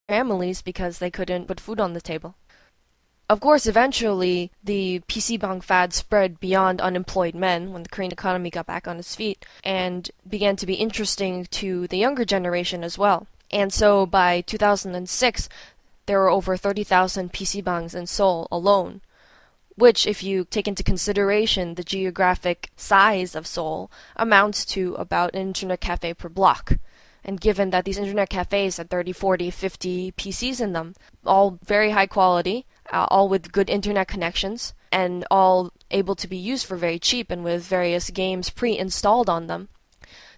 families because they couldn't put food on the table. Of course, eventually, the PC bang fad spread beyond unemployed men when the Korean economy got back on its feet and began to be interesting to the younger generation as well. And so by 2006, there were over 30,000 PC bangs in Seoul alone, which, if you take into consideration the geographic size of Seoul, amounts to about an internet cafe per block. And given that these internet cafes had 30, 40, 50 PCs in them, all very high quality, all with good internet connections, and all able to be used for very cheap and with various games pre-installed on them,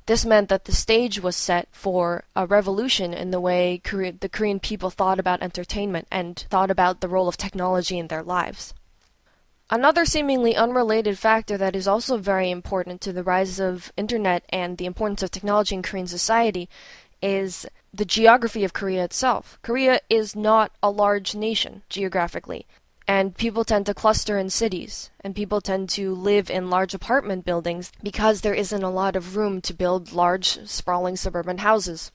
this meant that the stage was set for a revolution in the way the Korean people thought about entertainment and thought about the role of technology in their lives. Another seemingly unrelated factor that is also very important to the rise of internet and the importance of technology in Korean society is the geography of Korea itself. Korea is not a large nation geographically, and people tend to cluster in cities, and people tend to live in large apartment buildings because there isn't a lot of room to build large, sprawling suburban houses.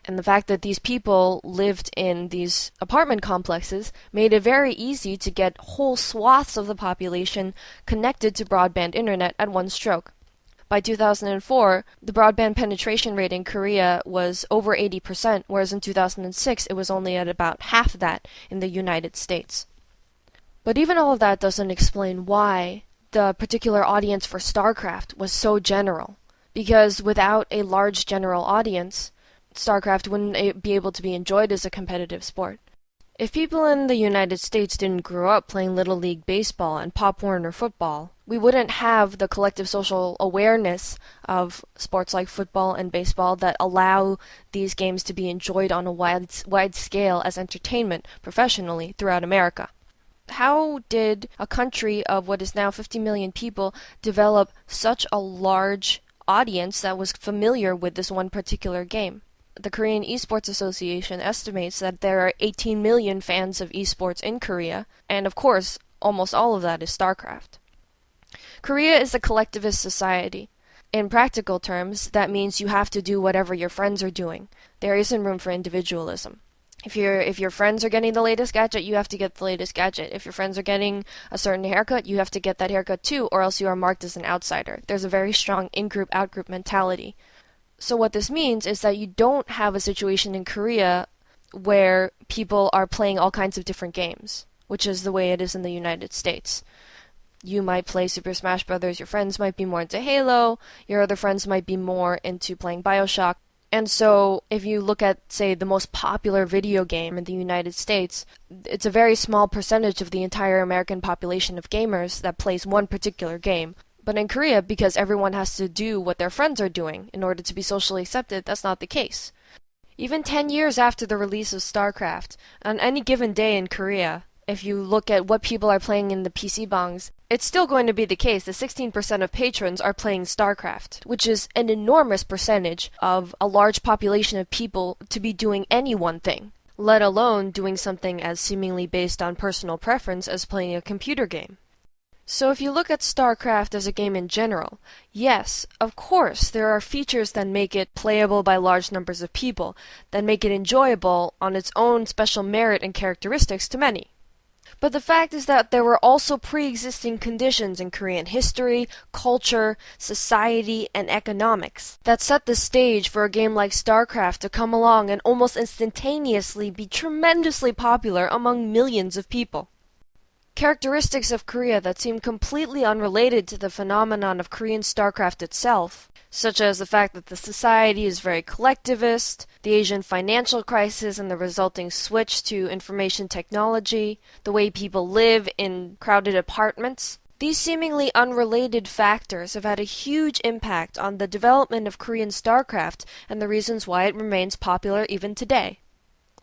And the fact that these people lived in these apartment complexes made it very easy to get whole swaths of the population connected to broadband internet at one stroke. By 2004, the broadband penetration rate in Korea was over 80%, whereas in 2006 it was only at about half that in the United States. But even all of that doesn't explain why the particular audience for StarCraft was so general. Because without a large general audience, StarCraft wouldn't be able to be enjoyed as a competitive sport. If people in the United States didn't grow up playing Little League baseball and Pop Warner football, we wouldn't have the collective social awareness of sports like football and baseball that allow these games to be enjoyed on a wide scale as entertainment professionally throughout America. How did a country of what is now 50 million people develop such a large audience that was familiar with this one particular game? The Korean Esports Association estimates that there are 18 million fans of esports in Korea, and of course, almost all of that is StarCraft. Korea is a collectivist society. In practical terms, that means you have to do whatever your friends are doing. There isn't room for individualism. If your friends are getting the latest gadget, you have to get the latest gadget. If your friends are getting a certain haircut, you have to get that haircut too, or else you are marked as an outsider. There's a very strong in-group, out-group mentality. So what this means is that you don't have a situation in Korea where people are playing all kinds of different games, which is the way it is in the United States. You might play Super Smash Bros., your friends might be more into Halo, your other friends might be more into playing BioShock. And so if you look at, say, the most popular video game in the United States, it's a very small percentage of the entire American population of gamers that plays one particular game. But in Korea, because everyone has to do what their friends are doing in order to be socially accepted, that's not the case. Even 10 years after the release of StarCraft, on any given day in Korea, if you look at what people are playing in the PC bangs, it's still going to be the case that 16% of patrons are playing StarCraft, which is an enormous percentage of a large population of people to be doing any one thing, let alone doing something as seemingly based on personal preference as playing a computer game. So if you look at StarCraft as a game in general, yes, of course, there are features that make it playable by large numbers of people, that make it enjoyable on its own special merit and characteristics to many. But the fact is that there were also pre-existing conditions in Korean history, culture, society, and economics that set the stage for a game like StarCraft to come along and almost instantaneously be tremendously popular among millions of people. Characteristics of Korea that seem completely unrelated to the phenomenon of Korean StarCraft itself, such as the fact that the society is very collectivist, the Asian financial crisis and the resulting switch to information technology, the way people live in crowded apartments. These seemingly unrelated factors have had a huge impact on the development of Korean StarCraft and the reasons why it remains popular even today.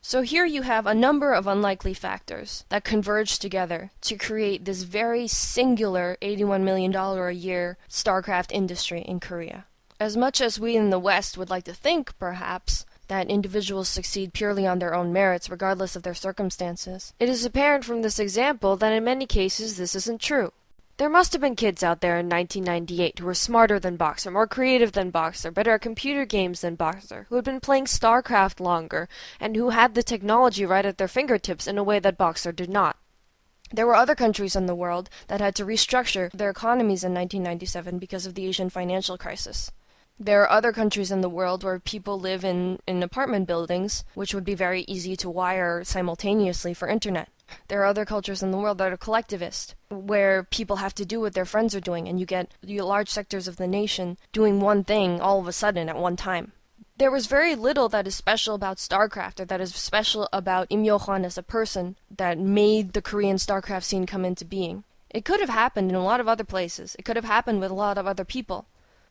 So here you have a number of unlikely factors that converge together to create this very singular $81 million a year StarCraft industry in Korea. As much as we in the West would like to think, perhaps, that individuals succeed purely on their own merits regardless of their circumstances, it is apparent from this example that in many cases this isn't true. There must have been kids out there in 1998 who were smarter than BoxeR, more creative than BoxeR, better at computer games than BoxeR, who had been playing StarCraft longer, and who had the technology right at their fingertips in a way that BoxeR did not. There were other countries in the world that had to restructure their economies in 1997 because of the Asian financial crisis. There are other countries in the world where people live in apartment buildings, which would be very easy to wire simultaneously for internet. There are other cultures in the world that are collectivist, where people have to do what their friends are doing, and you get large sectors of the nation doing one thing all of a sudden at one time. There was very little that is special about StarCraft, or that is special about Im Yo-hwan as a person, that made the Korean StarCraft scene come into being. It could have happened in a lot of other places. It could have happened with a lot of other people.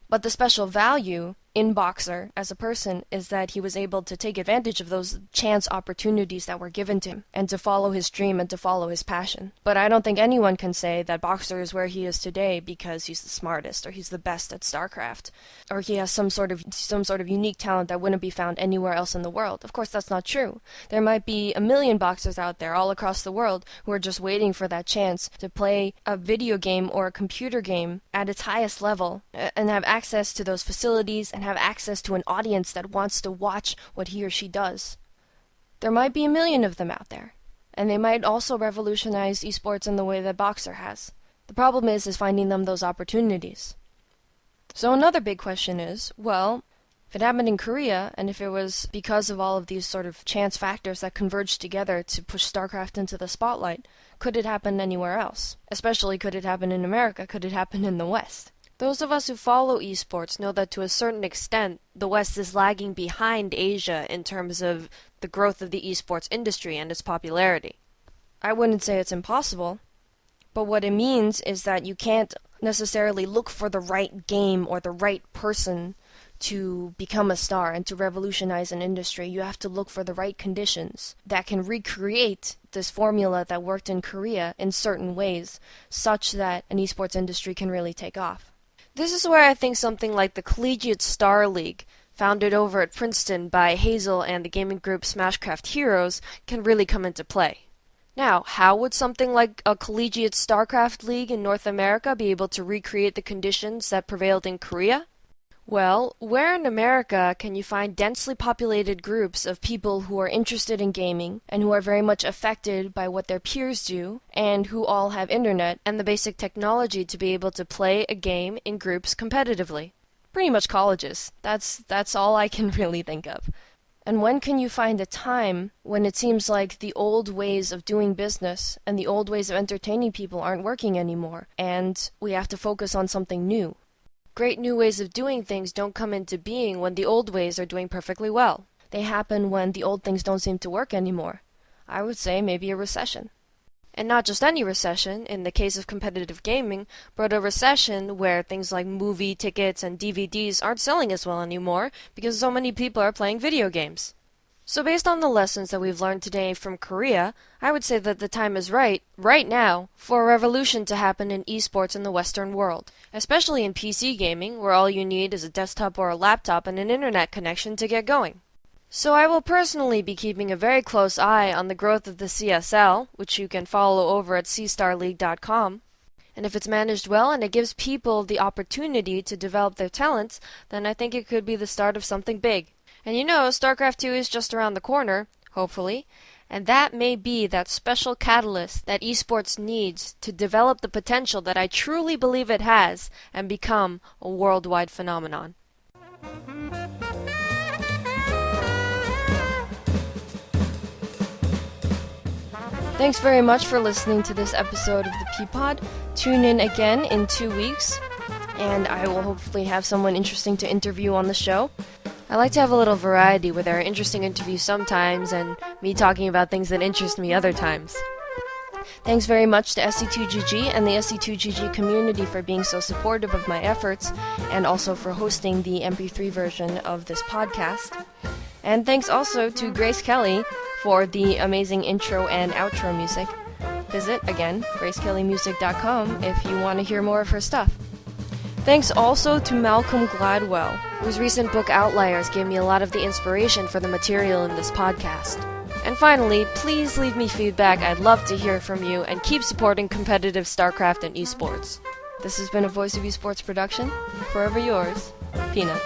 But the special value in BoxeR as a person is that he was able to take advantage of those chance opportunities that were given to him, and to follow his dream and to follow his passion. But I don't think anyone can say that BoxeR is where he is today because he's the smartest, or he's the best at StarCraft, or he has some sort of unique talent that wouldn't be found anywhere else in the world. Of course, that's not true. There might be a million BoxeRs out there all across the world who are just waiting for that chance to play a video game or a computer game at its highest level, and have access to those facilities, and have access to an audience that wants to watch what he or she does. There might be a million of them out there, and they might also revolutionize esports in the way that BoxeR has. The problem is finding them those opportunities. So another big question is, well, if it happened in Korea, and if it was because of all of these sort of chance factors that converged together to push StarCraft into the spotlight, could it happen anywhere else? Especially, could it happen in America? Could it happen in the West? Those of us who follow esports know that to a certain extent, the West is lagging behind Asia in terms of the growth of the esports industry and its popularity. I wouldn't say it's impossible, but what it means is that you can't necessarily look for the right game or the right person to become a star and to revolutionize an industry. You have to look for the right conditions that can recreate this formula that worked in Korea in certain ways, such that an esports industry can really take off. This is where I think something like the Collegiate Star League, founded over at Princeton by Hazel and the gaming group Smashcraft Heroes, can really come into play. Now, how would something like a Collegiate StarCraft League in North America be able to recreate the conditions that prevailed in Korea? Well, where in America can you find densely populated groups of people who are interested in gaming and who are very much affected by what their peers do, and who all have internet and the basic technology to be able to play a game in groups competitively? Pretty much colleges. That's all I can really think of. And when can you find a time when it seems like the old ways of doing business and the old ways of entertaining people aren't working anymore, and we have to focus on something new? Great new ways of doing things don't come into being when the old ways are doing perfectly well. They happen when the old things don't seem to work anymore. I would say maybe a recession. And not just any recession, in the case of competitive gaming, but a recession where things like movie tickets and DVDs aren't selling as well anymore because so many people are playing video games. So based on the lessons that we've learned today from Korea, I would say that the time is right now, for a revolution to happen in esports in the Western world. Especially in PC gaming, where all you need is a desktop or a laptop and an internet connection to get going. So I will personally be keeping a very close eye on the growth of the CSL, which you can follow over at cstarleague.com. And if it's managed well and it gives people the opportunity to develop their talents, then I think it could be the start of something big. And you know, StarCraft 2 is just around the corner, hopefully, and that may be that special catalyst that esports needs to develop the potential that I truly believe it has and become a worldwide phenomenon. Thanks very much for listening to this episode of the PeaPod. Tune in again in 2 weeks, and I will hopefully have someone interesting to interview on the show. I like to have a little variety where there are interesting interviews sometimes and me talking about things that interest me other times. Thanks very much to SC2GG and the SC2GG community for being so supportive of my efforts, and also for hosting the MP3 version of this podcast. And thanks also to Grace Kelly for the amazing intro and outro music. Visit, again, gracekellymusic.com if you want to hear more of her stuff. Thanks also to Malcolm Gladwell, whose recent book Outliers gave me a lot of the inspiration for the material in this podcast. And finally, please leave me feedback. I'd love to hear from you, and keep supporting competitive StarCraft and esports. This has been a Voice of Esports production. Forever yours, Peanut.